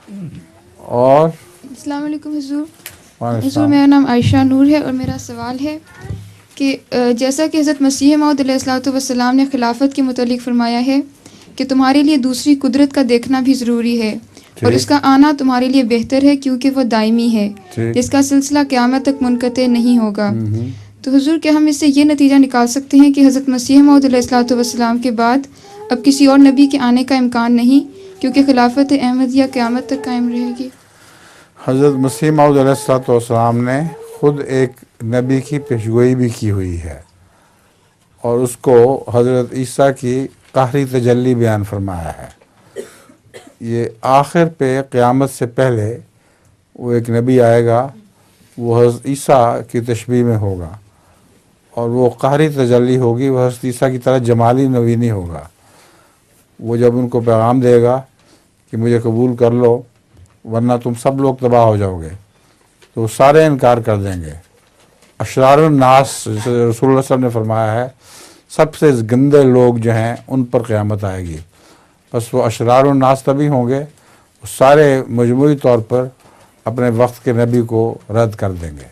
اور السلام علیکم حضور. وعلیکم حضور السلام. میرا نام عائشہ نور ہے اور میرا سوال ہے کہ جیسا کہ حضرت مسیح موعود علیہ الصلوۃ والسلام نے خلافت کے متعلق فرمایا ہے کہ تمہارے لیے دوسری قدرت کا دیکھنا بھی ضروری ہے اور اس کا آنا تمہارے لیے بہتر ہے کیونکہ وہ دائمی ہے جس کا سلسلہ قیامت تک منقطع نہیں ہوگا. تو حضور کیا ہم اس سے یہ نتیجہ نکال سکتے ہیں کہ حضرت مسیح موعود علیہ الصلوۃ والسلام کے بعد اب کسی اور نبی کے آنے کا امکان نہیں کیونکہ خلافت احمدیہ قیامت تک قائم رہے گی؟ حضرت مسیح موعود علیہ الصلوۃ والسلام نے خود ایک نبی کی پیشگوئی بھی کی ہوئی ہے اور اس کو حضرت عیسیٰ کی قہری تجلی بیان فرمایا ہے. یہ آخر پہ قیامت سے پہلے وہ ایک نبی آئے گا، وہ حضرت عیسیٰ کی تشبیہ میں ہوگا اور وہ قہری تجلی ہوگی، وہ حضرت عیسیٰ کی طرح جمالی نبی نہیں ہوگا. وہ جب ان کو پیغام دے گا کہ مجھے قبول کر لو ورنہ تم سب لوگ تباہ ہو جاؤ گے، تو وہ سارے انکار کر دیں گے. اشرار الناس جیسے رسول اللہ صلی اللہ علیہ وسلم نے فرمایا ہے سب سے گندے لوگ جو ہیں ان پر قیامت آئے گی. بس وہ اشرار الناس تبھی ہوں گے، وہ سارے مجموعی طور پر اپنے وقت کے نبی کو رد کر دیں گے.